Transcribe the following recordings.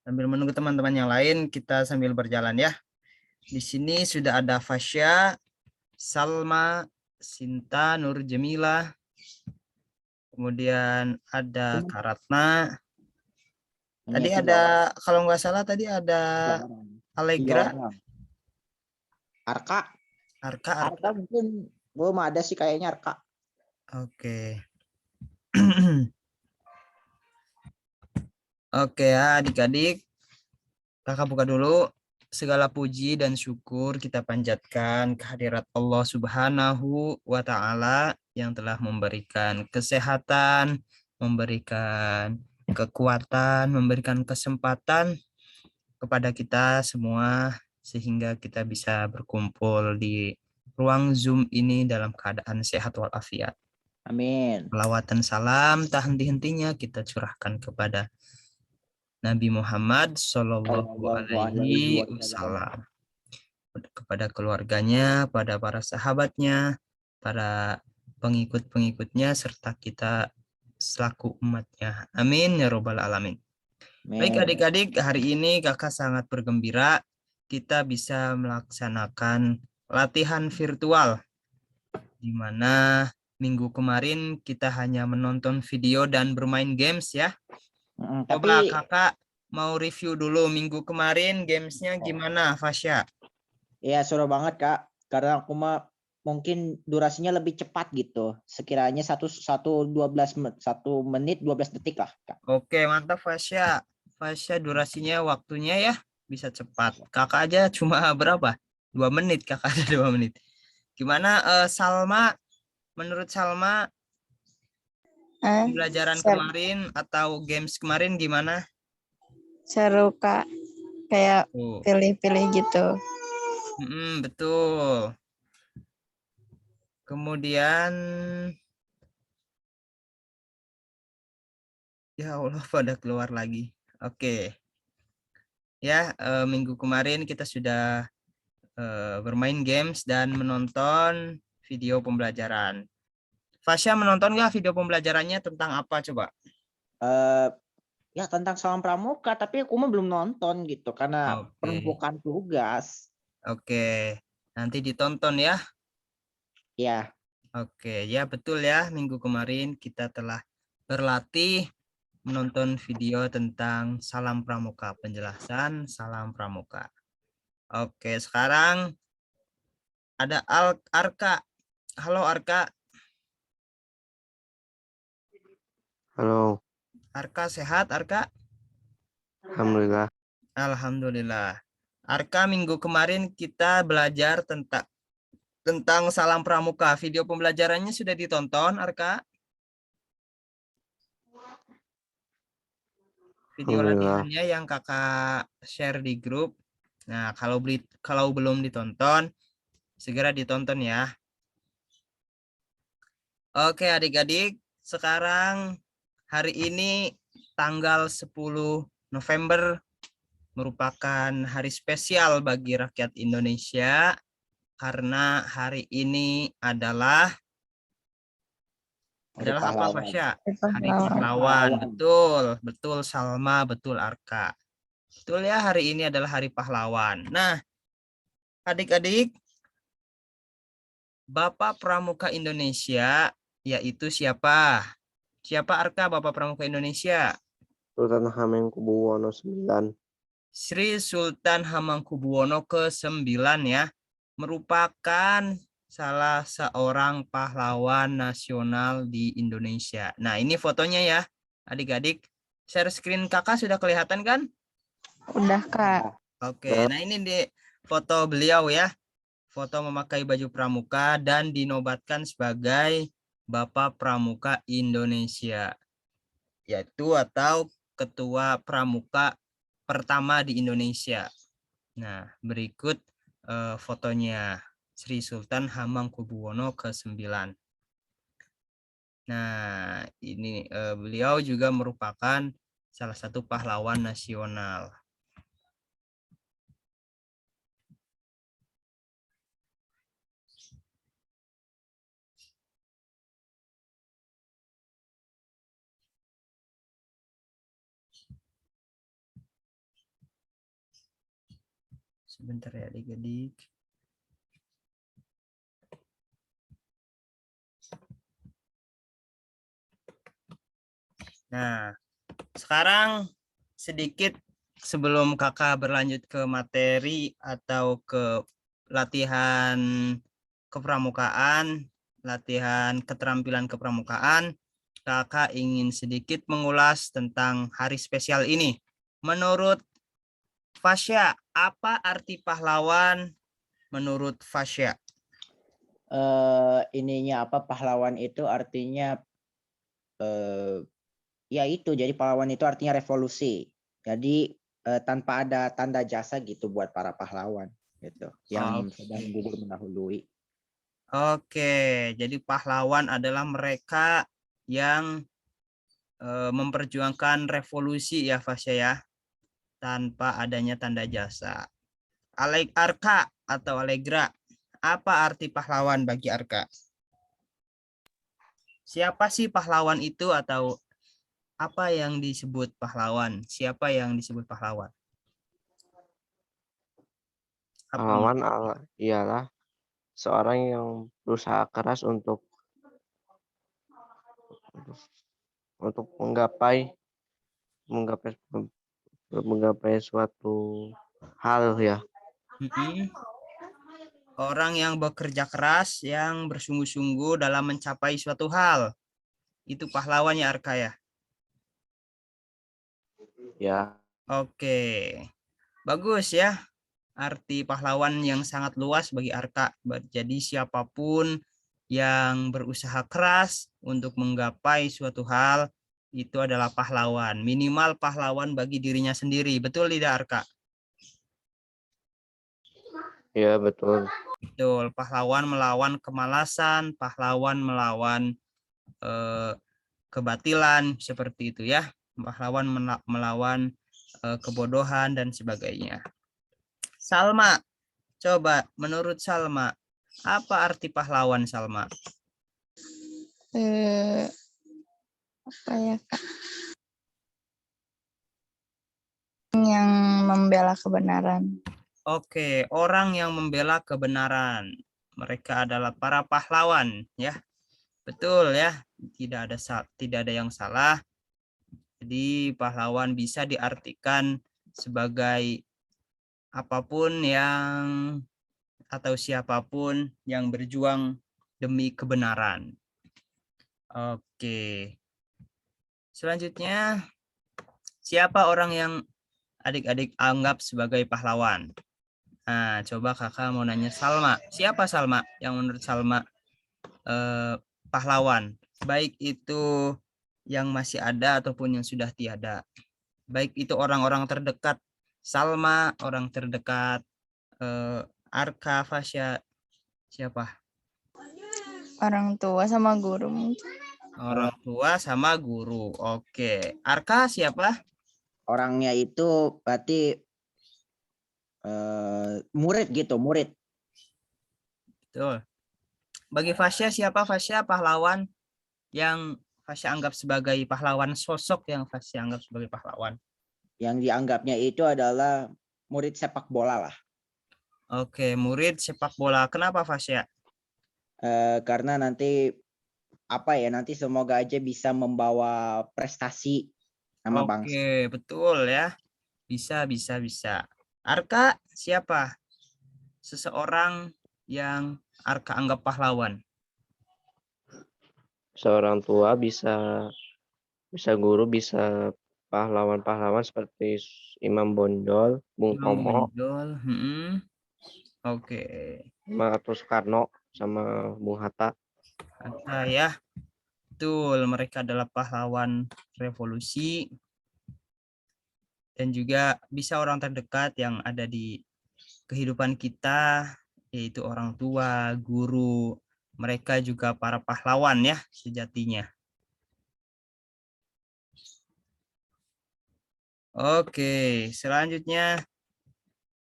Sambil menunggu teman-teman yang lain, kita sambil berjalan ya. Di sini sudah ada Fasya, Salma, Sinta, Nur Jemila, kemudian ada Karatna. Tadi ada, kalau nggak salah tadi ada Allegra, Arka. Arka. Mungkin belum ada sih kayaknya Arka. Oke. Oke ya adik-adik, kakak buka dulu. Segala puji dan syukur kita panjatkan kehadirat Allah Subhanahu wa Ta'ala yang telah memberikan kesehatan, memberikan kekuatan, memberikan kesempatan kepada kita semua sehingga kita bisa berkumpul di ruang Zoom ini dalam keadaan sehat walafiat. Amin. Selawat salam tak henti-hentinya kita curahkan kepada Nabi Muhammad Shallallahu Alaihi Wasallam, kepada keluarganya, pada para sahabatnya, para pengikut-pengikutnya, serta kita selaku umatnya. Amin ya robbal alamin. Baik adik-adik, hari ini kakak sangat bergembira kita bisa melaksanakan latihan virtual, di mana minggu kemarin kita hanya menonton video dan bermain games ya. Coba kakak mau review dulu minggu kemarin gamesnya gimana, Fasya? Iya, seru banget Kak. Karena aku mungkin durasinya lebih cepat gitu. Sekiranya 1 menit 12 detik lah Kak. Oke, mantap Fasya. Fasya durasinya waktunya ya bisa cepat. Kakak aja cuma berapa? 2 menit, kakak ada 2 menit. Gimana Salma? Menurut Salma pembelajaran kemarin atau games kemarin gimana? Seru Kak, kayak pilih-pilih gitu. Betul. Kemudian ya Allah pada keluar lagi. Oke. Ya, minggu kemarin kita sudah bermain games dan menonton video pembelajaran. Fasya menonton nggak video pembelajarannya tentang apa coba? Ya tentang salam pramuka, tapi aku mah belum nonton gitu karena penumpukan tugas. Oke, nanti ditonton ya. Ya. Oke, ya betul ya. Minggu kemarin kita telah berlatih menonton video tentang salam pramuka, penjelasan salam pramuka. Oke, sekarang ada Arka. Halo Arka. Halo. Arka sehat, Arka? Alhamdulillah. Alhamdulillah. Arka, minggu kemarin kita belajar tentang salam pramuka. Video pembelajarannya sudah ditonton, Arka? Video latihannya yang kakak share di grup. Nah, kalau belum ditonton, segera ditonton ya. Oke, adik-adik, sekarang hari ini tanggal 10 November merupakan hari spesial bagi rakyat Indonesia karena hari ini adalah apa Fasya? Hari pahlawan. Betul Salma, betul Arka. Betul ya, hari ini adalah hari pahlawan. Nah, adik-adik, Bapak Pramuka Indonesia yaitu siapa? Siapa Arka Bapak Pramuka Indonesia? Sultan Hamengkubuwono IX. Sri Sultan Hamengkubuwono ke-9 ya. Merupakan salah seorang pahlawan nasional di Indonesia. Nah, ini fotonya ya, adik-adik. Share screen kakak sudah kelihatan kan? Udah Kak. Oke, nah ini di foto beliau ya. Foto memakai baju pramuka dan dinobatkan sebagai Bapak Pramuka Indonesia. Yaitu atau Ketua Pramuka pertama di Indonesia. Nah, berikut fotonya. Sri Sultan Hamengkubuwono ke-9. Nah, ini beliau juga merupakan salah satu pahlawan nasional. Sebentar ya adik-adik. Nah, sekarang sedikit sebelum kakak berlanjut ke materi atau ke latihan kepramukaan, latihan keterampilan kepramukaan, kakak ingin sedikit mengulas tentang hari spesial ini. Menurut Fasya, apa arti pahlawan menurut Fasya? Ininya apa, pahlawan itu artinya ya itu, jadi pahlawan itu artinya revolusi. Jadi tanpa ada tanda jasa gitu buat para pahlawan gitu yang sedang gugur mendahului. Oke, jadi pahlawan adalah mereka yang memperjuangkan revolusi ya Fasya ya, tanpa adanya tanda jasa. Arka atau Allegra, apa arti pahlawan bagi Arka? Siapa sih pahlawan itu atau apa yang disebut pahlawan? Siapa yang disebut pahlawan? Pahlawan ialah seorang yang berusaha keras untuk menggapai suatu hal ya. Orang yang bekerja keras, yang bersungguh-sungguh dalam mencapai suatu hal. Itu pahlawannya Arka ya? Ya. Oke. Bagus ya. Arti pahlawan yang sangat luas bagi Arka. Jadi siapapun yang berusaha keras untuk menggapai suatu hal, itu adalah pahlawan. Minimal pahlawan bagi dirinya sendiri. Betul tidak Arka? Ya, betul. Betul, pahlawan melawan kemalasan, pahlawan melawan kebatilan, seperti itu ya. Pahlawan melawan kebodohan dan sebagainya. Salma, coba menurut Salma, apa arti pahlawan Salma? Apa ya Kak? Yang membela kebenaran. Oke, orang yang membela kebenaran. Mereka adalah para pahlawan, ya. Betul ya, tidak ada yang salah. Jadi pahlawan bisa diartikan sebagai apapun yang atau siapapun yang berjuang demi kebenaran. Oke. Selanjutnya, siapa orang yang adik-adik anggap sebagai pahlawan? Nah, coba kakak mau nanya Salma. Siapa Salma yang menurut Salma pahlawan? Baik itu yang masih ada ataupun yang sudah tiada. Baik itu orang-orang terdekat Salma, orang terdekat Arka, Fasya, siapa? Orang tua sama guru mungkin. Orang tua sama guru. Oke. Arka siapa? Orangnya itu berarti murid gitu, murid. Betul. Bagi Fasya siapa Fasya pahlawan yang Fasya anggap sebagai pahlawan, sosok yang Fasya anggap sebagai pahlawan? Yang dianggapnya itu adalah murid sepak bola lah. Oke, murid sepak bola. Kenapa Fasya? Karena nanti apa ya, nanti semoga aja bisa membawa prestasi nama bangsa. Oke, betul ya. Bisa. Arka siapa? Seseorang yang Arka anggap pahlawan. Seorang tua bisa guru, bisa pahlawan-pahlawan seperti Imam Bonjol, Bung Tomo, Oke. atau Soekarno sama Bung Hatta. Hatta ya. Betul, mereka adalah pahlawan revolusi dan juga bisa orang terdekat yang ada di kehidupan kita, yaitu orang tua, guru. Mereka juga para pahlawan ya sejatinya. Oke, selanjutnya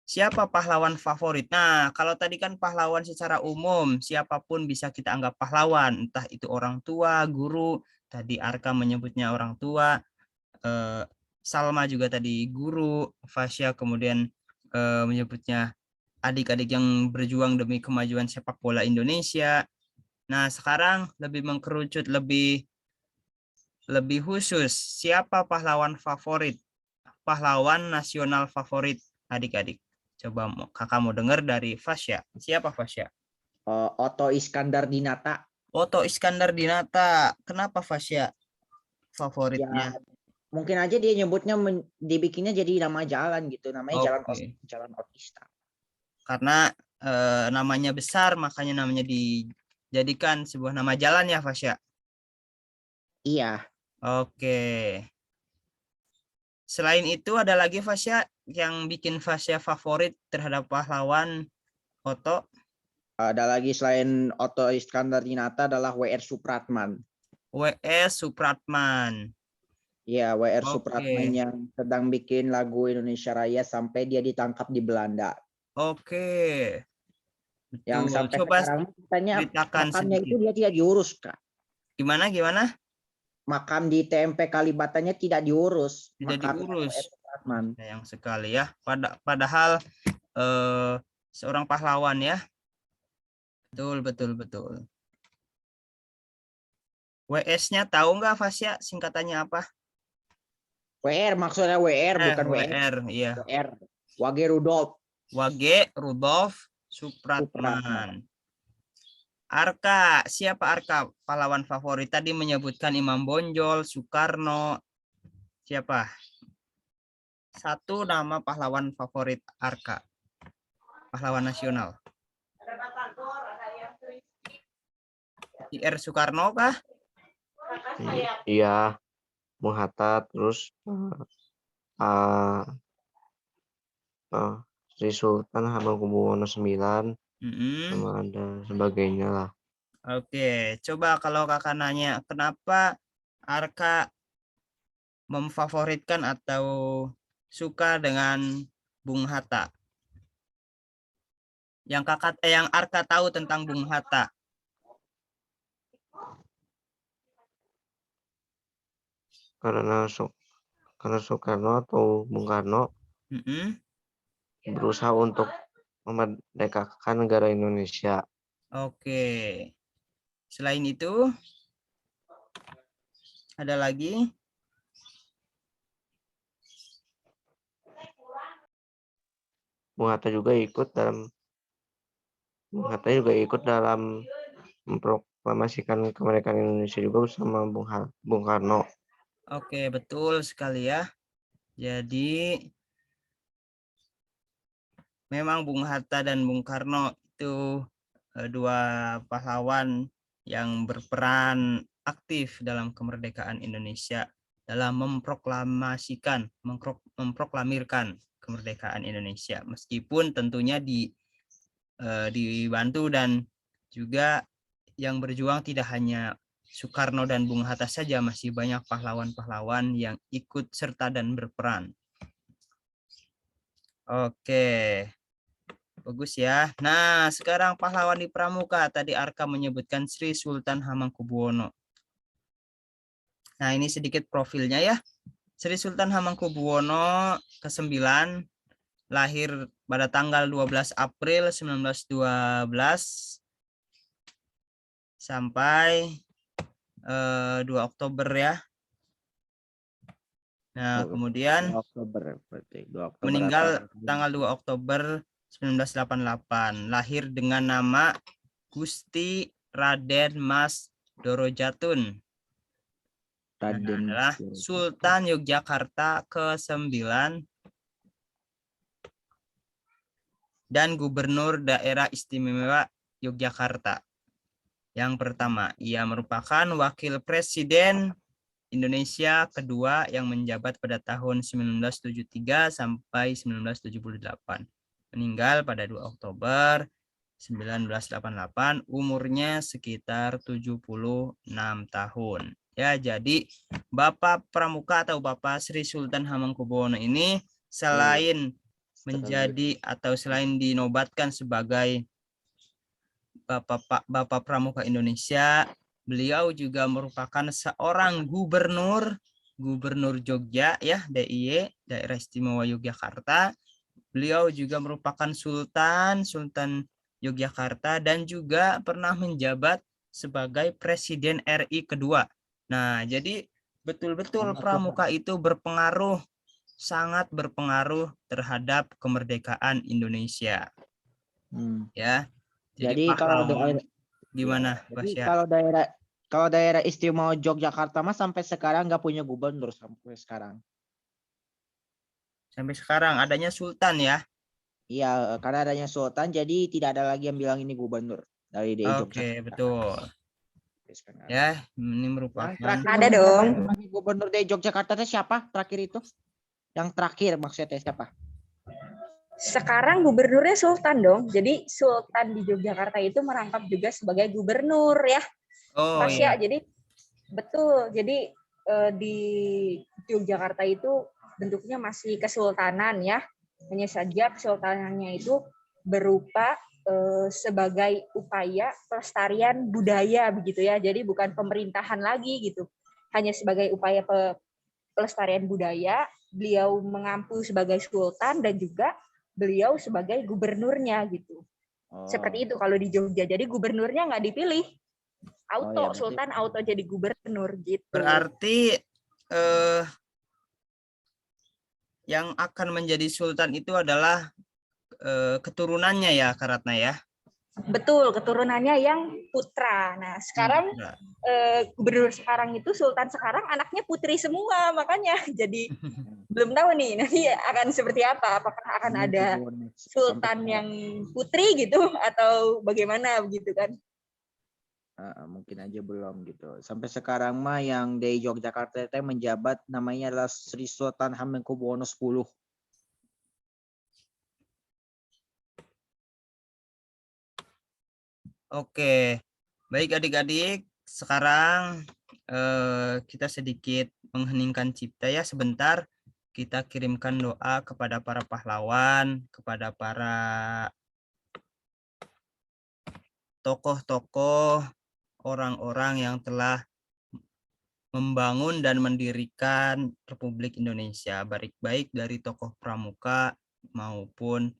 siapa pahlawan favorit? Nah, kalau tadi kan pahlawan secara umum, siapapun bisa kita anggap pahlawan, entah itu orang tua, guru, tadi Arka menyebutnya orang tua, Salma juga tadi guru, Fasya kemudian menyebutnya adik-adik yang berjuang demi kemajuan sepak bola Indonesia. Nah, sekarang lebih mengkerucut, lebih khusus. Siapa pahlawan favorit? Pahlawan nasional favorit adik-adik. Coba kakak mau dengar dari Fasya. Siapa Fasya? Otto Iskandar Dinata. Otto Iskandar Dinata. Kenapa Fasya favoritnya? Ya, mungkin aja dia nyebutnya dibikinnya jadi nama jalan gitu, namanya Jalan Otista. Karena namanya besar, makanya namanya dijadikan sebuah nama jalan ya Fasya. Iya. Oke. Selain itu ada lagi Fasya yang bikin Fasya favorit terhadap pahlawan Otto? Ada lagi selain Otto Iskandar Dinata adalah W.R. Supratman. W.R. Supratman. Iya, W.R. Oke. Supratman yang sedang bikin lagu Indonesia Raya sampai dia ditangkap di Belanda. Oke. Betul. Yang sampai Coba sekarang katanya ceritakan makamnya sedikit. itu dia tidak diurus, Kak. Gimana? Makam di TMP Kalibatannya tidak diurus. Tidak diurus. W.R. Supratman. Sayang sekali ya. Padahal seorang pahlawan ya. Betul. WS-nya tahu nggak Fasya singkatannya apa? WR maksudnya WR bukan WR, iya. WR. Wage Rudolf. Wage Rudolf Supratman. Arka, siapa Arka? Pahlawan favorit tadi menyebutkan Imam Bonjol, Soekarno. Siapa? Satu nama pahlawan favorit Arka. Pahlawan nasional. Ir Soekarno kah? Iya, Bung Hatta, terus Sri Sultan Hamengkubuwono IX, sama ada sebagainya lah. Oke, coba kalau kakak nanya, kenapa Arka memfavoritkan atau suka dengan Bung Hatta? Yang Arka tahu tentang Bung Hatta? Karena Soekarno atau Bung Karno berusaha untuk memerdekakan negara Indonesia. Oke. Selain itu, ada lagi? Bung Hatta juga ikut dalam memproklamasikan kemerdekaan Indonesia juga bersama Bung Karno. Oke, betul sekali ya. Jadi memang Bung Hatta dan Bung Karno itu dua pahlawan yang berperan aktif dalam kemerdekaan Indonesia dalam memproklamirkan kemerdekaan Indonesia, meskipun tentunya dibantu dan juga yang berjuang tidak hanya Soekarno dan Bung Hatta saja, masih banyak pahlawan-pahlawan yang ikut serta dan berperan. Oke, bagus ya. Nah, sekarang pahlawan di Pramuka. Tadi Arka menyebutkan Sri Sultan Hamengkubuwono. Nah, ini sedikit profilnya ya. Sri Sultan Hamengkubuwono ke-9 lahir pada tanggal 12 April 1912 sampai 2 Oktober ya. Nah, kemudian 2 Oktober, berarti 2 Oktober meninggal tanggal 2 Oktober 1988. Lahir dengan nama Gusti Raden Mas Dorojatun. Adalah Sultan Yogyakarta ke-9 dan Gubernur Daerah Istimewa Yogyakarta. Yang pertama, ia merupakan Wakil Presiden Indonesia kedua yang menjabat pada tahun 1973 sampai 1978. Meninggal pada 2 Oktober 1988, umurnya sekitar 76 tahun. Ya, jadi Bapak Pramuka atau Bapak Sri Sultan Hamengkubuwono ini selain menjadi atau selain dinobatkan sebagai Bapak Pramuka Indonesia, beliau juga merupakan seorang gubernur Jogja ya, DIY, Daerah Istimewa Yogyakarta, Beliau juga merupakan Sultan Yogyakarta dan juga pernah menjabat sebagai Presiden RI kedua. Nah, jadi betul-betul Pramuka itu sangat berpengaruh terhadap kemerdekaan Indonesia. Ya. Jadi kalau gimana, jadi kalau daerah istimewa Yogyakarta mah sampai sekarang nggak punya gubernur sampai sekarang. Sampai sekarang adanya sultan ya. Iya, karena adanya sultan jadi tidak ada lagi yang bilang ini gubernur dari DI Yogyakarta. Oke, betul. Ya, ini merupakan Ada dong. Gubernur DI Yogyakarta itu siapa terakhir itu? Yang terakhir maksudnya siapa? Sekarang gubernurnya Sultan dong. Jadi Sultan di Yogyakarta itu merangkap juga sebagai gubernur ya. Oh Pasya. iya. Jadi betul. Jadi di Yogyakarta itu bentuknya masih kesultanan ya. Hanya saja kesultanannya itu berupa sebagai upaya pelestarian budaya begitu ya. Jadi bukan pemerintahan lagi gitu. Hanya sebagai upaya pelestarian budaya, beliau mengampu sebagai sultan dan juga beliau sebagai gubernurnya gitu. Seperti itu kalau di Jogja. Jadi gubernurnya nggak dipilih. Auto, sultan auto jadi gubernur gitu. Berarti yang akan menjadi sultan itu adalah keturunannya ya, Kak Ratna ya? Betul, keturunannya yang putra. Nah, sekarang gubernur sekarang itu sultan sekarang anaknya putri semua, makanya jadi belum tahu nih nanti akan seperti apa. Apakah akan ada sultan yang putri gitu atau bagaimana begitu kan? Mungkin aja belum gitu. Sampai sekarang mah yang di Yogyakarta itu menjabat namanya adalah Sri Sultan Hamengkubuwono X. Oke, baik adik-adik. Sekarang kita sedikit mengheningkan cipta ya sebentar. Kita kirimkan doa kepada para pahlawan, kepada para tokoh-tokoh, orang-orang yang telah membangun dan mendirikan Republik Indonesia, baik dari tokoh pramuka maupun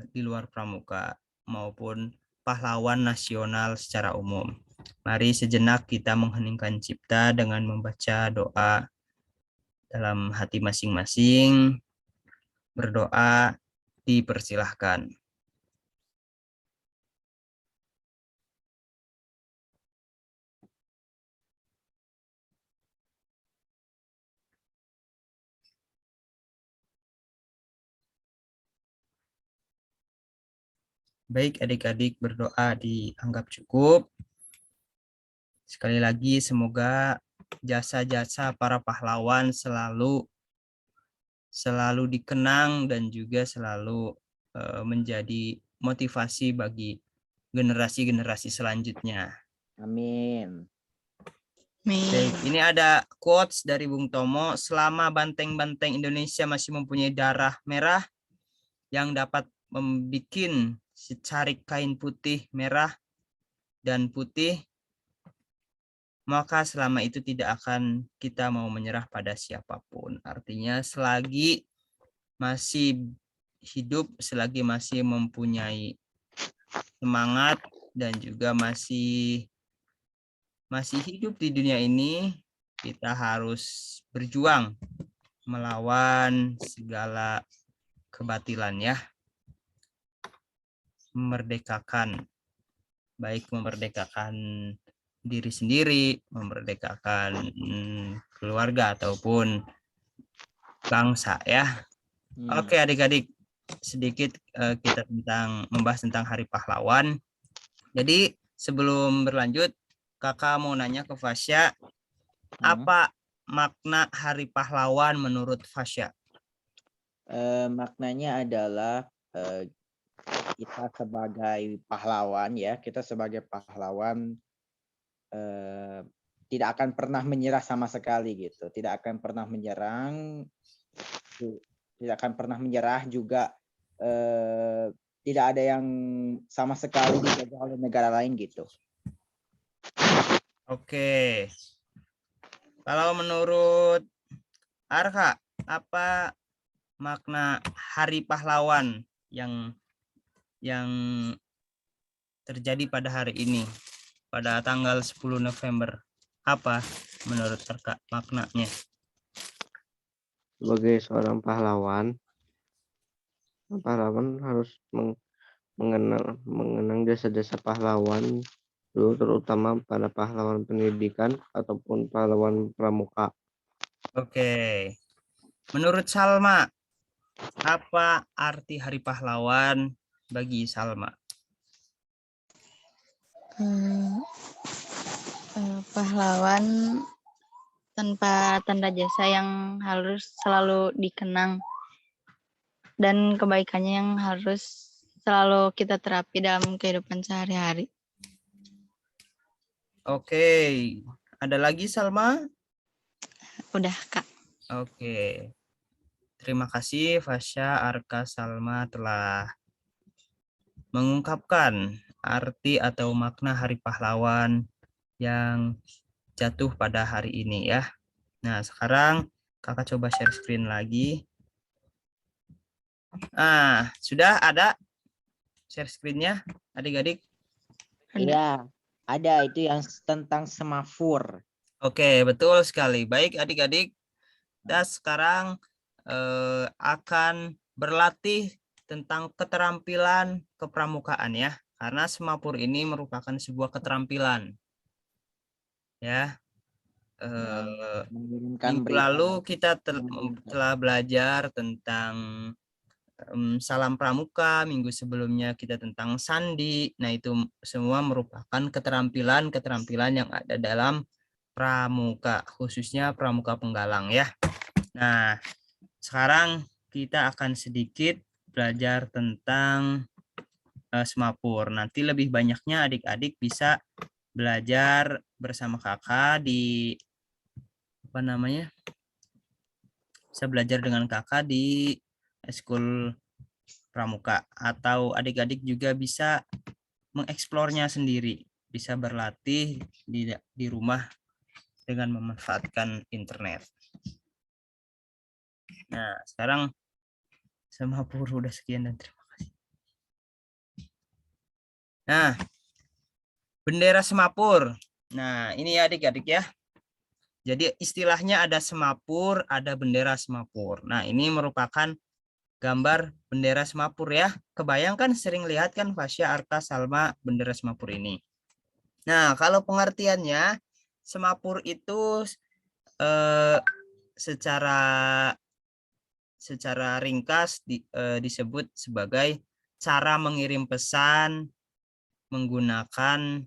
di luar pramuka, maupun pahlawan nasional secara umum. Mari sejenak kita mengheningkan cipta dengan membaca doa dalam hati masing-masing. Berdoa dipersilahkan. Baik adik-adik, berdoa dianggap cukup. Sekali lagi semoga jasa-jasa para pahlawan selalu dikenang dan juga selalu menjadi motivasi bagi generasi-generasi selanjutnya. Amin. Baik, ini ada quotes dari Bung Tomo, selama banteng-banteng Indonesia masih mempunyai darah merah yang dapat membuat secarik kain putih, merah, dan putih, maka selama itu tidak akan kita mau menyerah pada siapapun. Artinya selagi masih hidup, selagi masih mempunyai semangat dan juga masih hidup di dunia ini, kita harus berjuang melawan segala kebatilan ya. Memerdekakan, baik memerdekakan diri sendiri, memerdekakan keluarga ataupun bangsa ya. Oke adik-adik, sedikit kita membahas tentang Hari Pahlawan. Jadi sebelum berlanjut, kakak mau nanya ke Fasya, apa makna Hari Pahlawan menurut Fasya? Maknanya adalah kita sebagai pahlawan ya, kita sebagai pahlawan tidak akan pernah menyerah sama sekali gitu, tidak akan pernah menyerang, tidak akan pernah menyerah juga, tidak ada yang sama sekali dijajah oleh negara lain gitu. Oke, kalau menurut Arka, apa makna Hari Pahlawan yang terjadi pada hari ini, pada tanggal 10 November. Apa menurut Kakak maknanya? Sebagai seorang pahlawan harus mengenang jasa-jasa pahlawan dulu, terutama pada pahlawan pendidikan ataupun pahlawan pramuka. Oke. Menurut Salma, apa arti Hari Pahlawan bagi Salma? Pahlawan tanpa tanda jasa yang harus selalu dikenang dan kebaikannya yang harus selalu kita terapi dalam kehidupan sehari-hari. Oke. Ada lagi Salma? Udah, Kak. Oke. Terima kasih Fasya, Arka, Salma telah mengungkapkan arti atau makna Hari Pahlawan yang jatuh pada hari ini ya. Nah, sekarang Kakak coba share screen lagi. Sudah ada share screen-nya, adik-adik? Iya, ada itu yang tentang semafur. Oke, betul sekali. Baik adik-adik, dan sekarang akan berlatih tentang keterampilan kepramukaan ya. Karena semapur ini merupakan sebuah keterampilan. Ya. Minggu lalu kita telah belajar tentang salam pramuka, minggu sebelumnya kita tentang sandi. Nah, itu semua merupakan keterampilan-keterampilan yang ada dalam pramuka, khususnya pramuka penggalang ya. Nah, sekarang kita akan sedikit belajar tentang semapur. Nanti lebih banyaknya adik-adik bisa belajar bersama kakak di bisa belajar dengan kakak di Eskul Pramuka, atau adik-adik juga bisa mengeksplornya sendiri, bisa berlatih di rumah dengan memanfaatkan internet. Nah, sekarang semapur udah sekian dan terima kasih. Nah, bendera semapur. Nah, ini ya adik-adik ya. Jadi istilahnya ada semapur, ada bendera semapur. Nah, ini merupakan gambar bendera semapur ya. Kebayangkan sering lihat kan Fasya, Arka, Salma bendera semapur ini. Nah, kalau pengertiannya semapur itu secara ringkas disebut sebagai cara mengirim pesan menggunakan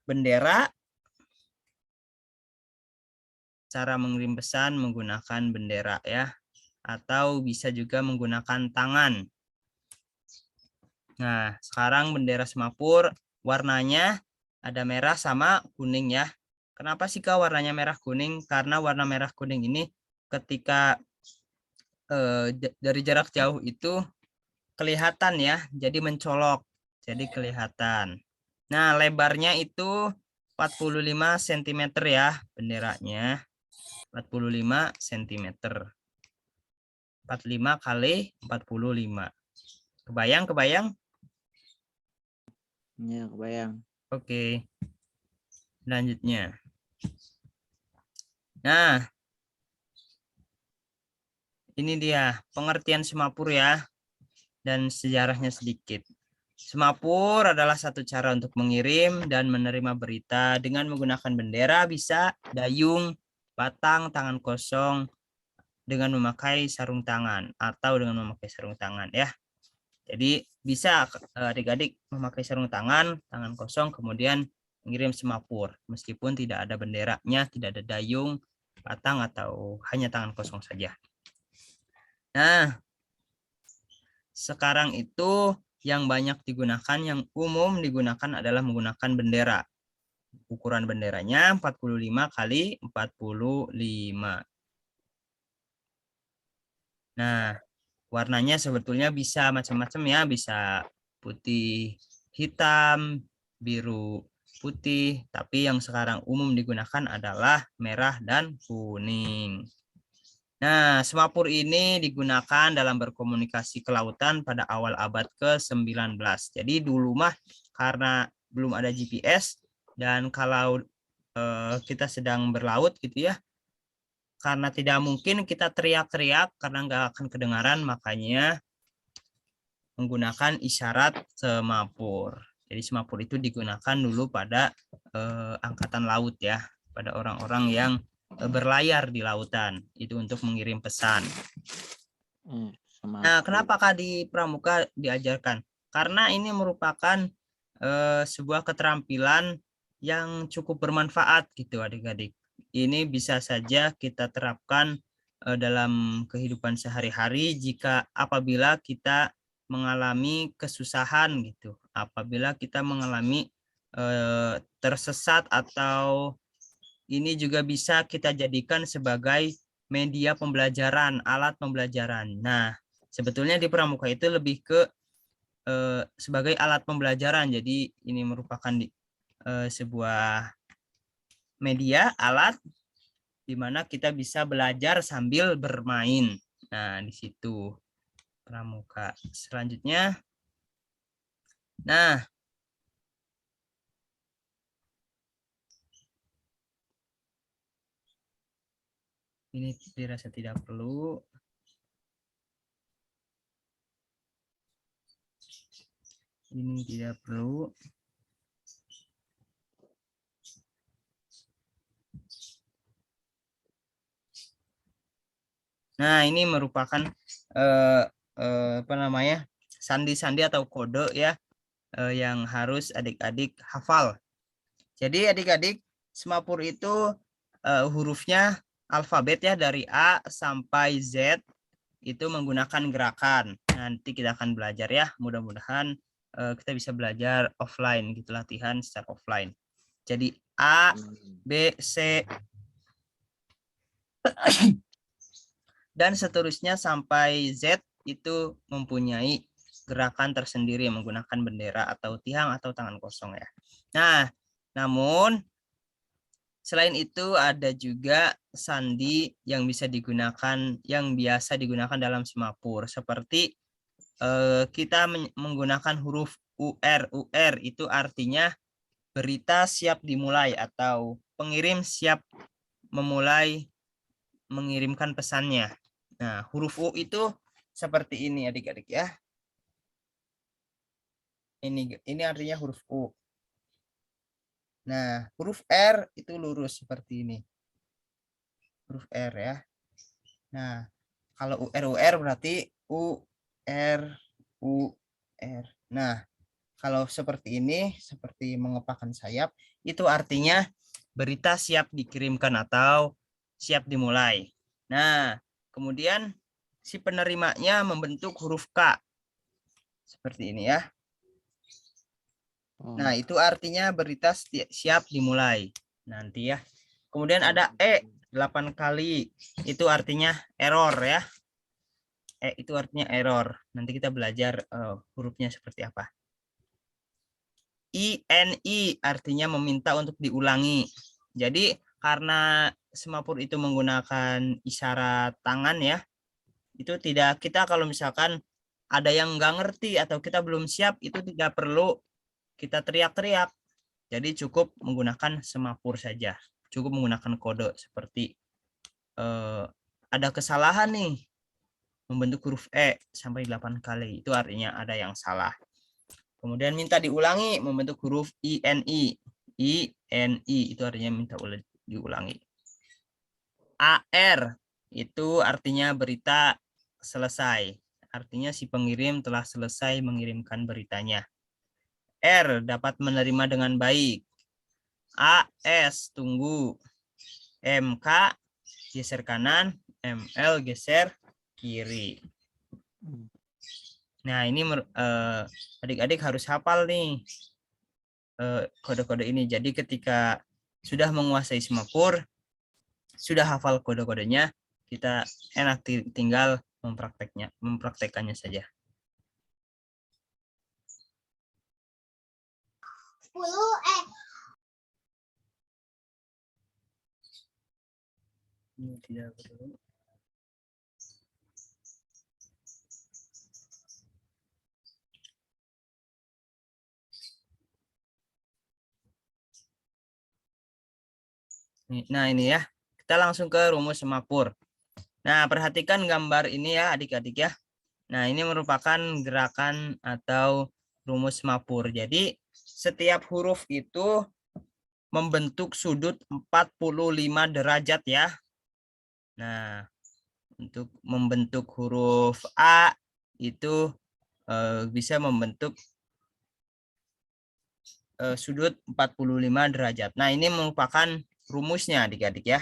bendera. Cara mengirim pesan menggunakan bendera ya, atau bisa juga menggunakan tangan. Nah, sekarang bendera semapur warnanya ada merah sama kuning ya. Kenapa sih Kak warnanya merah kuning? Karena warna merah kuning ini ketika dari jarak jauh itu kelihatan ya, jadi mencolok, jadi kelihatan. Nah, lebarnya itu 45 cm ya benderanya. 45 cm. 45 kali 45. Kebayang? Ya, kebayang. Oke. Selanjutnya. Nah, ini dia pengertian semapur ya, dan sejarahnya sedikit. Semapur adalah satu cara untuk mengirim dan menerima berita dengan menggunakan bendera, bisa dayung, batang, tangan kosong, dengan memakai sarung tangan atau dengan memakai sarung tangan ya. Jadi bisa adik-adik memakai sarung tangan kosong, kemudian mengirim semapur meskipun tidak ada benderanya, tidak ada dayung, batang, atau hanya tangan kosong saja. Nah, sekarang itu yang banyak digunakan, yang umum digunakan adalah menggunakan bendera. Ukuran benderanya 45 kali 45. Nah, warnanya sebetulnya bisa macam-macam ya, bisa putih hitam, biru putih, tapi yang sekarang umum digunakan adalah merah dan kuning. Nah, semapur ini digunakan dalam berkomunikasi ke lautan pada awal abad ke-19. Jadi dulu mah karena belum ada GPS dan kalau kita sedang berlaut gitu ya, karena tidak mungkin kita teriak-teriak karena nggak akan kedengaran, makanya menggunakan isyarat semapur. Jadi semapur itu digunakan dulu pada angkatan laut ya, pada orang-orang yang berlayar di lautan itu untuk mengirim pesan. Nah, kenapakah di pramuka diajarkan? Karena ini merupakan sebuah keterampilan yang cukup bermanfaat gitu adik-adik. Ini bisa saja kita terapkan dalam kehidupan sehari-hari jika apabila kita mengalami kesusahan gitu. Apabila kita mengalami tersesat atau ini juga bisa kita jadikan sebagai media pembelajaran, alat pembelajaran. Nah, sebetulnya di pramuka itu lebih ke sebagai alat pembelajaran. Jadi ini merupakan sebuah media, alat di mana kita bisa belajar sambil bermain. Nah, di situ pramuka. Selanjutnya, nah, ini dirasa tidak perlu. Ini tidak perlu. Nah, ini merupakan apa namanya? Sandi-sandi atau kode ya yang harus adik-adik hafal. Jadi adik-adik, semapur itu hurufnya alfabet ya dari A sampai Z itu menggunakan gerakan. Nanti kita akan belajar ya. Mudah-mudahan kita bisa belajar offline gitu, latihan secara offline. Jadi A, B, C dan seterusnya sampai Z itu mempunyai gerakan tersendiri menggunakan bendera atau tiang atau tangan kosong ya. Nah, namun selain itu ada juga sandi yang bisa digunakan, yang biasa digunakan dalam semapur. Seperti kita menggunakan huruf UR. UR itu artinya berita siap dimulai atau pengirim siap memulai mengirimkan pesannya. Nah, huruf U itu seperti ini adik-adik ya. Ini artinya huruf U. Nah, huruf R itu lurus seperti ini. Huruf R ya. Nah, kalau UR berarti UR. Nah, kalau seperti ini, seperti mengepakkan sayap, itu artinya berita siap dikirimkan atau siap dimulai. Nah, kemudian si penerimanya membentuk huruf K. Seperti ini ya. Nah, itu artinya berita siap dimulai. Nanti ya. Kemudian ada E 8 kali. Itu artinya error ya. E itu artinya error. Nanti kita belajar hurufnya seperti apa. INI artinya meminta untuk diulangi. Jadi karena semapur itu menggunakan isyarat tangan ya. Itu tidak, kita kalau misalkan ada yang nggak ngerti atau kita belum siap, itu tidak perlu kita teriak-teriak. Jadi cukup menggunakan semapur saja. Cukup menggunakan kode seperti ada kesalahan nih membentuk huruf E sampai 8 kali. Itu artinya ada yang salah. Kemudian minta diulangi membentuk huruf INI. INI itu artinya minta diulangi. AR itu artinya berita selesai. Artinya si pengirim telah selesai mengirimkan beritanya. R dapat menerima dengan baik. AS tunggu. MK geser kanan, ML geser kiri. Nah, ini adik-adik harus hafal nih kode-kode ini. Jadi ketika sudah menguasai semapur, sudah hafal kode-kodenya, kita enak tinggal mempraktekkannya saja. 10 Ini tidak perlu. Nah, ini ya. Kita langsung ke rumus semapur. Nah, perhatikan gambar ini ya adik-adik ya. Nah, ini merupakan gerakan atau rumus semapur. Jadi, setiap huruf itu membentuk sudut 45 derajat ya. Nah, untuk membentuk huruf A itu bisa membentuk sudut 45 derajat. Nah, ini merupakan rumusnya adik-adik ya.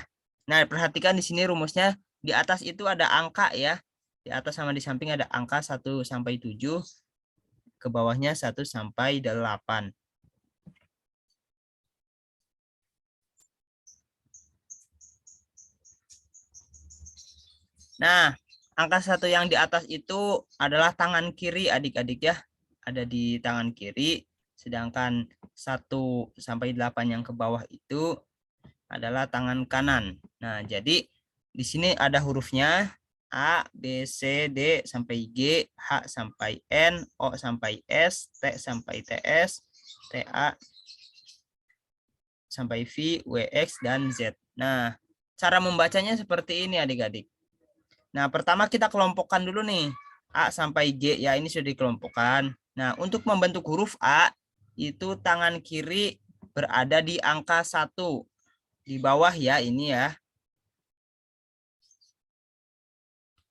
Nah, perhatikan di sini rumusnya, di atas itu ada angka ya. Di atas sama di samping ada angka 1 sampai 7, ke bawahnya 1 sampai 8. Nah, angka 1 yang di atas itu adalah tangan kiri adik-adik ya. Ada di tangan kiri, sedangkan 1 sampai 8 yang ke bawah itu adalah tangan kanan. Nah, jadi di sini ada hurufnya A, B, C, D sampai G, H sampai N, O sampai S, T sampai TS, TA sampai V, WX, dan Z. Nah, cara membacanya seperti ini adik-adik. Nah, pertama kita kelompokkan dulu nih. A sampai G, ya ini sudah dikelompokkan. Nah, untuk membentuk huruf A, itu tangan kiri berada di angka 1. Di bawah ya, ini ya.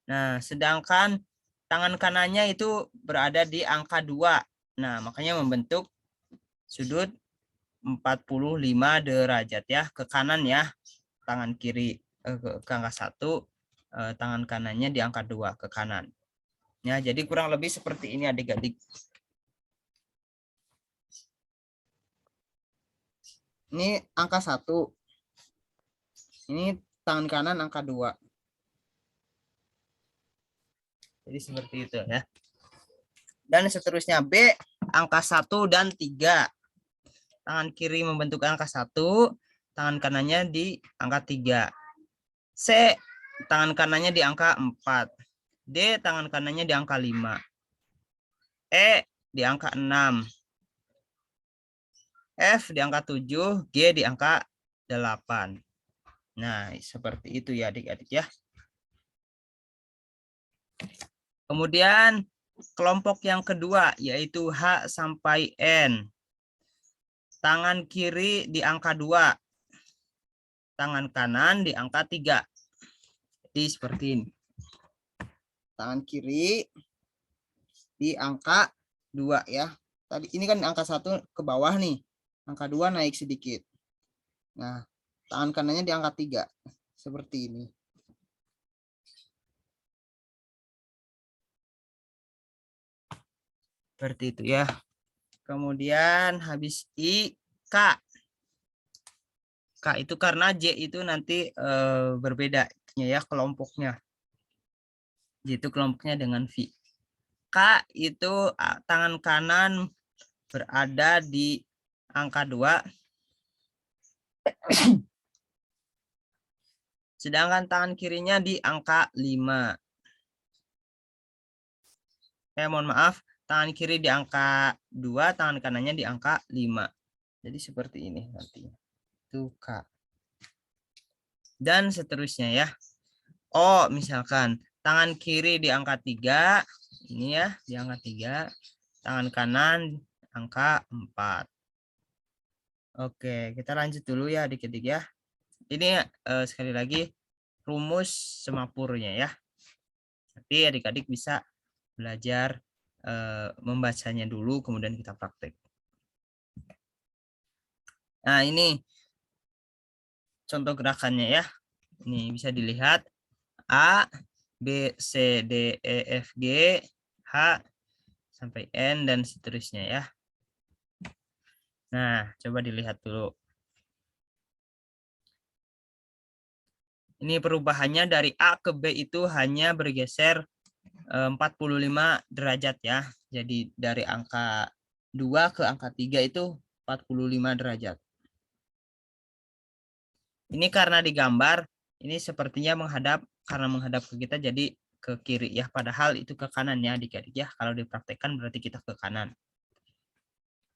Nah, sedangkan tangan kanannya itu berada di angka 2. Nah, makanya membentuk sudut 45 derajat ya, ke kanan ya. Tangan kiri ke angka 1, tangan kanannya di angka 2 ke kanan. Ya, jadi kurang lebih seperti ini adik-adik. Ini angka 1. Ini tangan kanan angka 2. Jadi seperti itu ya. Dan seterusnya B, angka 1 dan 3. Tangan kiri membentuk angka 1, tangan kanannya di angka 3. C, tangan kanannya di angka 4. D, tangan kanannya di angka 5. E, di angka 6. F di angka 7, G di angka 8. Nah, seperti itu ya adik-adik ya. Kemudian kelompok yang kedua yaitu H sampai N. Tangan kiri di angka 2. Tangan kanan di angka 3. Jadi seperti ini. Tangan kiri di angka 2 ya. Tadi ini kan angka 1 ke bawah nih. Angka 2 naik sedikit. Nah, tangan kanannya di angka 3. Seperti ini. Seperti itu ya. Kemudian habis I, K. K itu karena J itu nanti berbeda ya kelompoknya. J itu kelompoknya dengan V. K itu tangan kanan berada di angka 2. Sedangkan tangan kirinya di angka 5. Mohon maaf, tangan kiri di angka 2, tangan kanannya di angka 5. Jadi seperti ini nanti. Itu K. Dan seterusnya ya. O misalkan, tangan kiri di angka 3. Ini ya, di angka 3. Tangan kanan angka 4. Oke, kita lanjut dulu ya adik-adik ya. Ini sekali lagi rumus semapurnya ya. Tapi adik-adik bisa belajar membacanya dulu, kemudian kita praktek. Nah, ini contoh gerakannya ya. Ini bisa dilihat. A, B, C, D, E, F, G, H, sampai N, dan seterusnya ya. Nah, coba dilihat dulu. Ini perubahannya dari A ke B itu hanya bergeser 45 derajat ya. Jadi dari angka 2 ke angka 3 itu 45 derajat. Ini karena digambar, ini sepertinya karena menghadap ke kita jadi ke kiri ya. Padahal itu ke kanan ya adik-adik ya. Kalau dipraktekkan berarti kita ke kanan.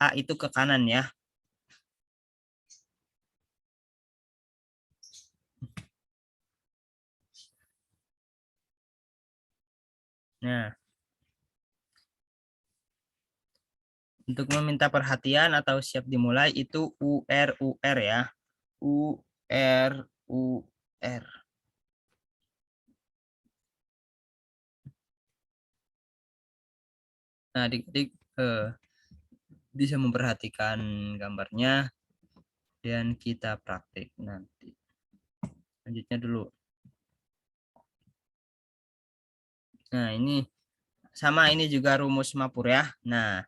A itu ke kanan ya. Nah, untuk meminta perhatian atau siap dimulai itu UR ya. UR. Nah, adik-adik bisa memperhatikan gambarnya dan kita praktik nanti. Lanjutnya dulu. Nah, ini sama, ini juga rumus Mapur ya. Nah,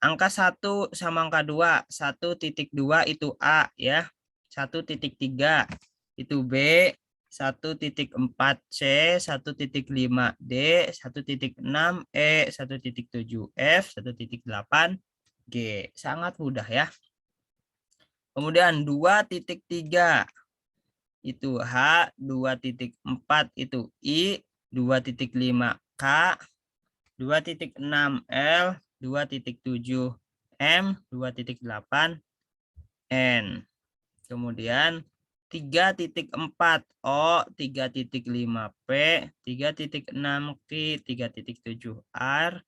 angka 1 sama angka 2, 1.2 itu A ya. 1.3 itu B, 1.4 C, 1.5 D, 1.6 E, 1.7 F, 1.8 G. Sangat mudah ya. Kemudian 2.3 itu H, 2.4 itu I, 2.5 K, 2.6 L, 2.7 M, 2.8 N. Kemudian 3.4 O, 3.5 P, 3.6 Q, 3.7 R,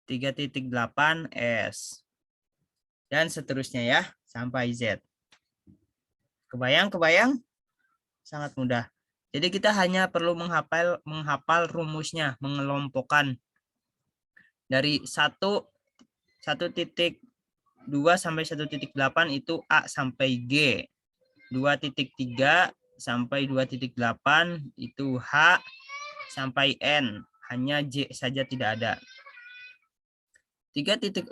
3.8 S. Dan seterusnya ya, sampai Z. Kebayang? Sangat mudah. Jadi kita hanya perlu menghafal rumusnya, mengelompokkan dari 1.2 sampai 1.8 itu A sampai G. 2.3 sampai 2.8 itu H sampai N. Hanya J saja tidak ada. 3.4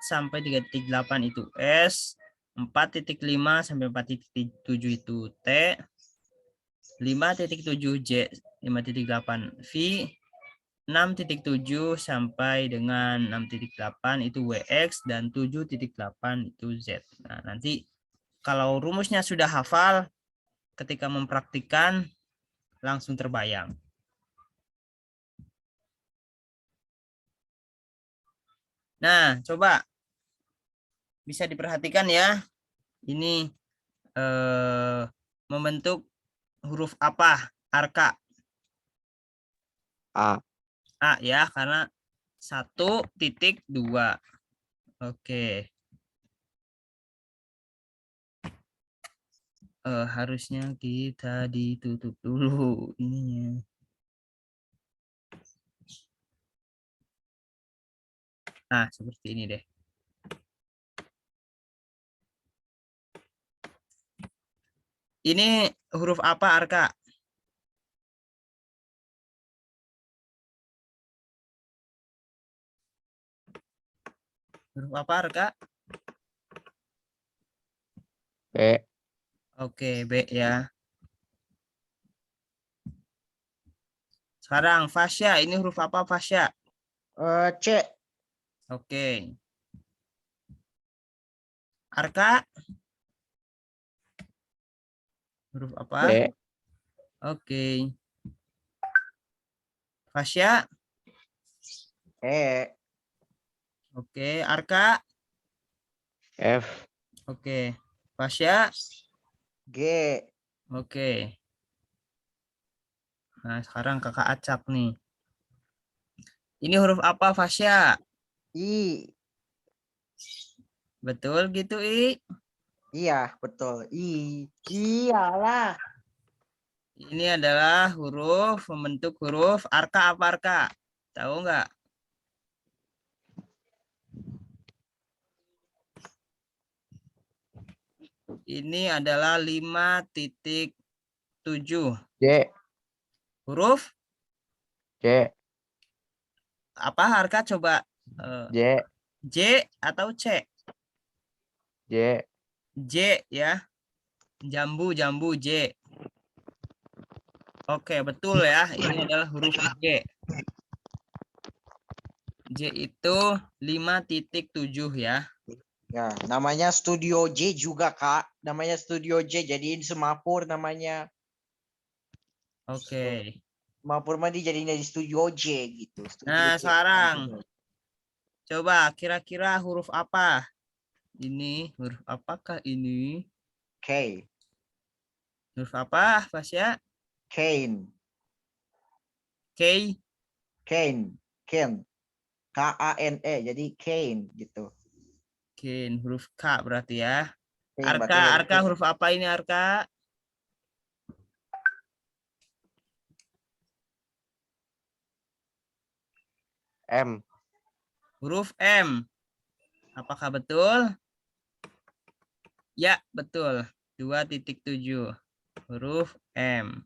sampai 3.8 itu S. 4.5 sampai 4.7 itu T. 5.7 J, 5.8 V, 6.7 sampai dengan 6.8 itu WX, dan 7.8 itu Z. Nah, nanti kalau rumusnya sudah hafal, ketika mempraktikkan langsung terbayang. Nah, coba bisa diperhatikan ya. Ini membentuk huruf apa? Arka. A. A ya, karena 1.2. Oke. Harusnya kita ditutup dulu ininya. Nah, seperti ini deh. Ini huruf apa, Arka? Huruf apa, Arka? B. Oke, B ya. Sekarang Fasya, ini huruf apa, Fasya? C. Oke. Arka? Huruf apa? B. Oke. Fasya? E. Oke. Arka? F. Oke. Fasya? G. Oke. Nah, sekarang kakak acak nih. Ini huruf apa, Fasya? I. Betul gitu, I? Iya, betul. I. Iyalah. Ini adalah huruf, membentuk huruf Arka apa, Arka? Tahu nggak? Ini adalah 5.7. J. Huruf J. apa, Arka? Coba J. J atau C? J. J ya. Jambu J. Oke, betul ya. Ini adalah huruf J. J itu 5.7 ya. Ya, namanya Studio J juga, Kak. Namanya Studio J, jadiin semapur namanya. Oke. Semapur mah dijadiin dari Studio J gitu. Studio Nah, J. sekarang coba kira-kira huruf apa? Ini huruf apakah ini? K. Huruf apa, Fasya? Kane. K. Kane, K-A-N-E, jadi Kane gitu. Kane, huruf K berarti ya. Kane, berarti Arka huruf apa ini Arka? M. Huruf M. Apakah betul? Ya, betul. 2.7. Huruf M.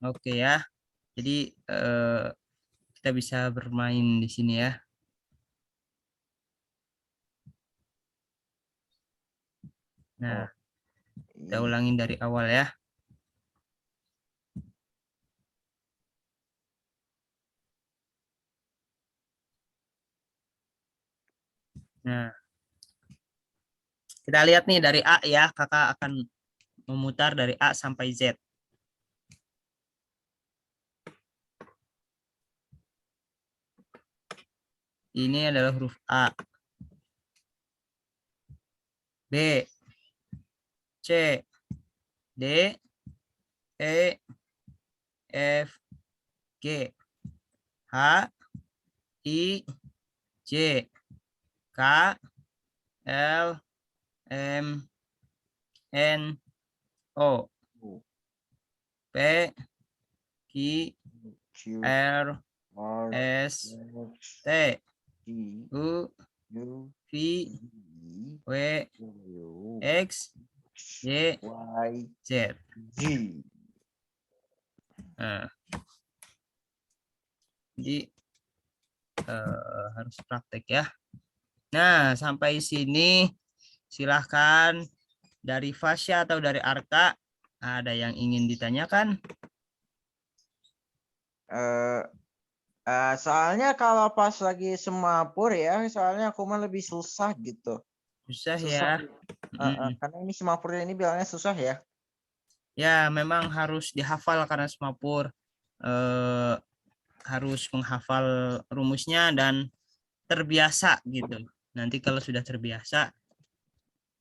Oke ya. Jadi kita bisa bermain di sini ya. Nah, kita ulangin dari awal ya. Nah, kita lihat nih dari A ya. Kakak akan memutar dari A sampai Z. Ini adalah huruf A. B, C, D, E, F, G, H, I, J, K, L, M, N, O, P, Q, R, S, T, U, V, W, X, Y, Z. Nah, jadi harus praktek ya. Nah, sampai sini silahkan dari Fasya atau dari Arka ada yang ingin ditanyakan? Soalnya kalau pas lagi semapur ya, soalnya aku mah lebih susah gitu. Susah Susah. ya. Karena ini semapur ini bilangnya susah ya. Ya, memang harus dihafal karena semapur harus menghafal rumusnya dan terbiasa gitu. Nanti kalau sudah terbiasa,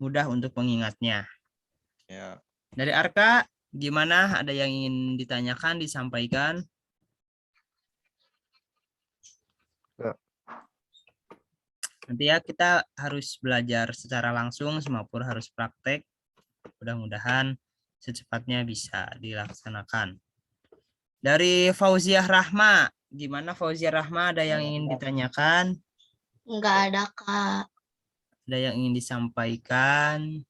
mudah untuk mengingatnya. Ya. Dari Arka, gimana? Ada yang ingin ditanyakan, disampaikan? Ya. Nanti ya kita harus belajar secara langsung, semapur harus praktek. Mudah-mudahan secepatnya bisa dilaksanakan. Dari Fauziah Rahma, gimana Fauziah Rahma? Ada yang ingin ditanyakan? Enggak ada, Kak. Ada yang ingin disampaikan?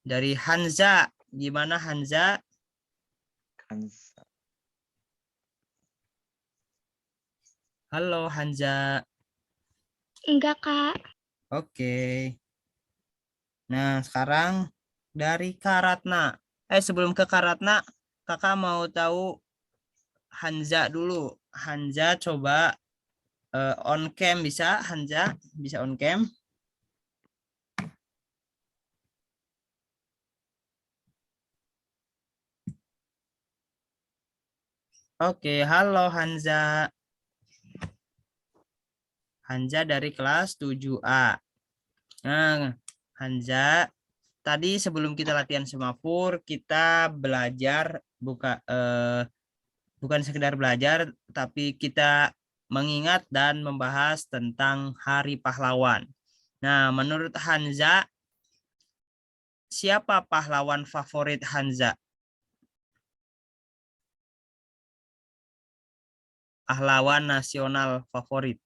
Dari Hanza, gimana Hanza? Halo Hanza. Enggak, Kak. Oke. Nah, sekarang dari Karatna. Sebelum ke Karatna, kakak mau tahu Hanza dulu. Hanza coba on cam bisa? Hanza bisa on cam? Oke, halo Hanza. Hanza dari kelas 7A. Nah, Hanza, tadi sebelum kita latihan semapur, kita belajar bukan sekedar belajar, tapi kita mengingat dan membahas tentang Hari Pahlawan. Nah, menurut Hanza, siapa pahlawan favorit Hanza? Pahlawan nasional favorit.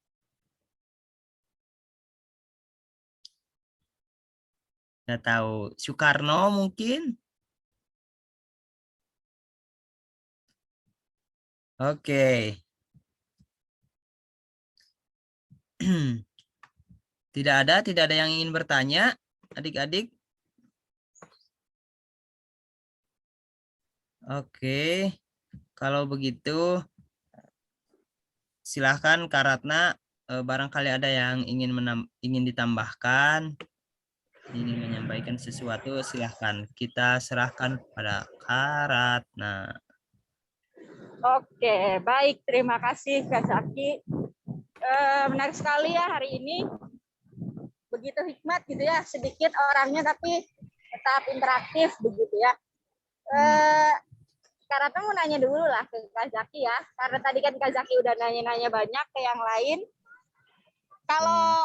Nggak tahu. Soekarno mungkin? Oke. Tidak ada yang ingin bertanya, adik-adik. Oke. Kalau begitu, silahkan Kak Ratna, barangkali ada yang ingin ditambahkan, ingin menyampaikan sesuatu, silahkan. Kita serahkan kepada Kak Ratna. Oke, baik. Terima kasih Kak Zaki. Menarik sekali ya hari ini. Begitu hikmat gitu ya, sedikit orangnya tapi tetap interaktif begitu ya. Kak Ratna mau nanya dulu lah ke Kak Zaki ya. Karena tadi kan Kak Zaki udah nanya-nanya banyak ke yang lain. Kalau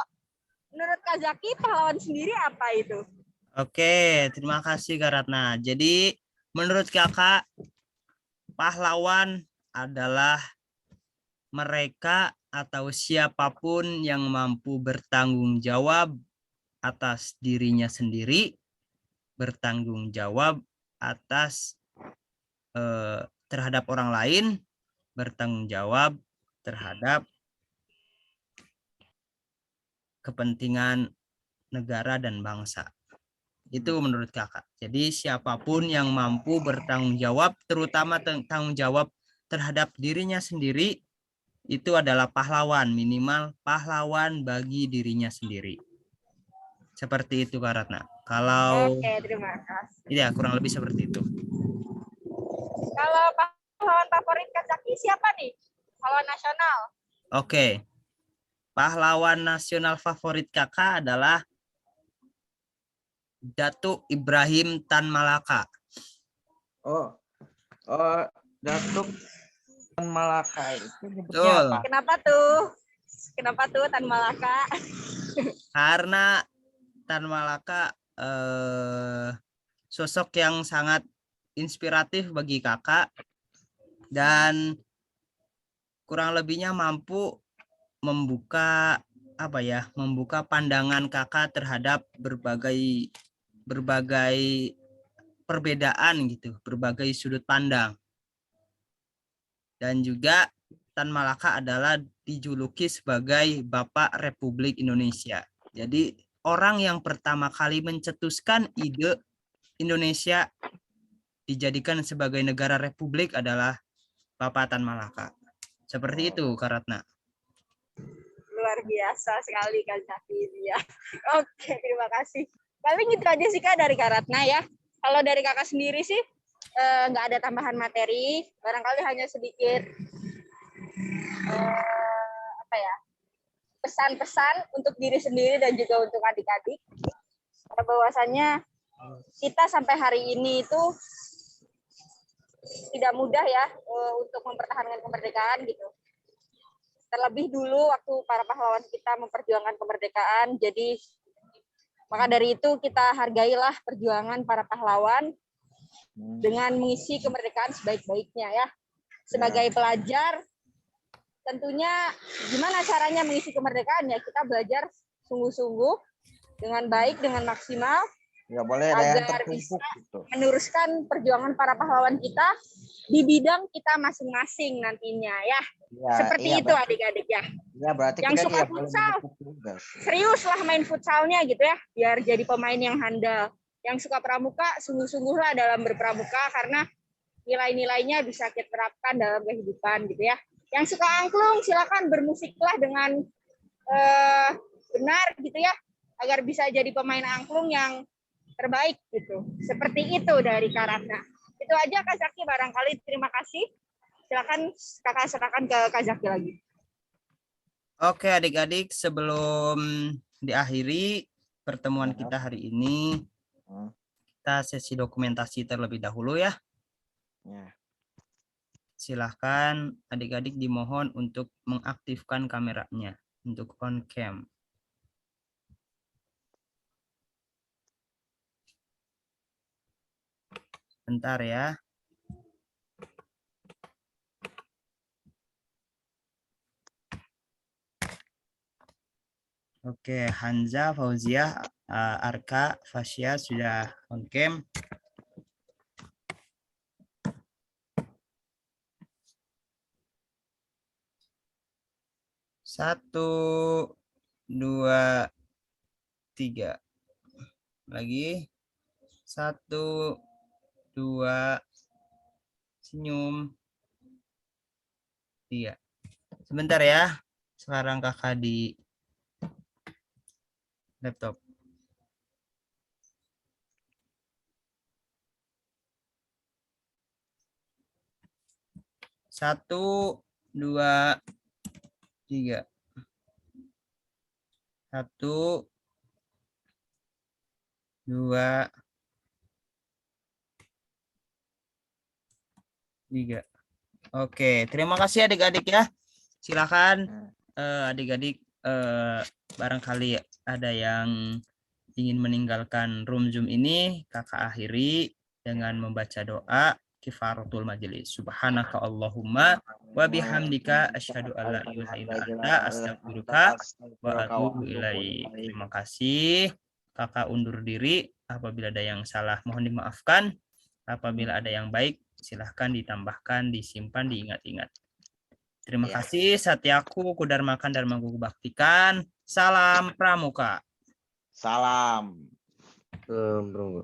menurut Kak Zaki, pahlawan sendiri apa itu? Oke, terima kasih Kak Ratna. Jadi menurut kakak, pahlawan adalah mereka atau siapapun yang mampu bertanggung jawab atas dirinya sendiri, bertanggung jawab atas terhadap orang lain, bertanggung jawab terhadap kepentingan negara dan bangsa. Itu menurut kakak. Jadi siapapun yang mampu bertanggung jawab, terutama tanggung jawab terhadap dirinya sendiri, itu adalah pahlawan, minimal pahlawan bagi dirinya sendiri. Seperti itu Kak Ratna. Kalau Oke, terima kasih. ya kurang lebih seperti itu. Kalau pahlawan favorit Kak Zaki siapa nih? Pahlawan nasional. Oke. Pahlawan nasional favorit kakak adalah Datuk Ibrahim Tan Malaka. Oh, Datuk Tan Malaka itu nyebutnya Betul. apa? Kenapa tuh? Kenapa tuh Tan Malaka? Karena Tan Malaka sosok yang sangat inspiratif bagi kakak dan kurang lebihnya mampu membuka membuka pandangan kakak terhadap berbagai perbedaan gitu, berbagai sudut pandang. Dan juga Tan Malaka adalah dijuluki sebagai Bapak Republik Indonesia. Jadi orang yang pertama kali mencetuskan ide Indonesia dijadikan sebagai negara republik adalah Bapak Tan Malaka. Seperti itu, Kak Ratna. Luar biasa sekali Kak Zaki ini ya. Oke, terima kasih. Paling itu aja sih Kak dari Kak Ratna ya. Kalau dari kakak sendiri sih nggak ada tambahan materi, barangkali hanya sedikit pesan-pesan untuk diri sendiri dan juga untuk adik-adik. Bahwasannya kita sampai hari ini itu tidak mudah ya untuk mempertahankan kemerdekaan gitu. Terlebih dulu waktu para pahlawan kita memperjuangkan kemerdekaan, jadi maka dari itu kita hargailah perjuangan para pahlawan dengan mengisi kemerdekaan sebaik-baiknya ya. Sebagai pelajar, tentunya gimana caranya mengisi kemerdekaan ya, kita belajar sungguh-sungguh dengan baik, dengan maksimal, Nggak boleh ada yang agar tertumpuk bisa gitu. meneruskan perjuangan para pahlawan kita di bidang kita masing-masing nantinya ya. Seperti itu adik-adik ya. Ya berarti yang kita suka futsal, serius lah main futsalnya gitu ya, biar jadi pemain yang handal. Yang suka pramuka, sungguh-sungguhlah dalam berpramuka karena nilai-nilainya bisa kita terapkan dalam kehidupan gitu ya. Yang suka angklung, silakan bermusiklah dengan benar gitu ya, agar bisa jadi pemain angklung yang terbaik gitu. Seperti itu dari Kak Ratna. Itu aja Kak Zaki barangkali. Terima kasih. Silakan kakak serahkan ke Kak Zaki lagi. Oke adik-adik, sebelum diakhiri pertemuan kita hari ini, kita sesi dokumentasi terlebih dahulu ya. Silahkan adik-adik dimohon untuk mengaktifkan kameranya, untuk on cam. Bentar ya. Oke, Hanza, Fauzia, Arka, Fasya sudah on cam. Satu, dua, tiga. Lagi. Satu, dua, senyum. Tiga. Sebentar ya. Sekarang kakak di laptop. Satu, dua, tiga. Satu, dua, 3. Oke, terima kasih adik-adik ya. Silakan adik-adik barangkali ada yang ingin meninggalkan room Zoom ini, kakak akhiri dengan membaca doa kifaratul majelis. Subhanaka Allahumma wa bihamdika asyhadu alla ilaha illa anta astaghfiruka wa atubu ilaik. Terima kasih. Kakak undur diri. Apabila ada yang salah mohon dimaafkan. Apabila ada yang baik silahkan ditambahkan, disimpan, diingat-ingat. Terima kasih. Satyaku Kudarmakan Dharma Gugu Baktikan. Salam Pramuka. Salam. Bro.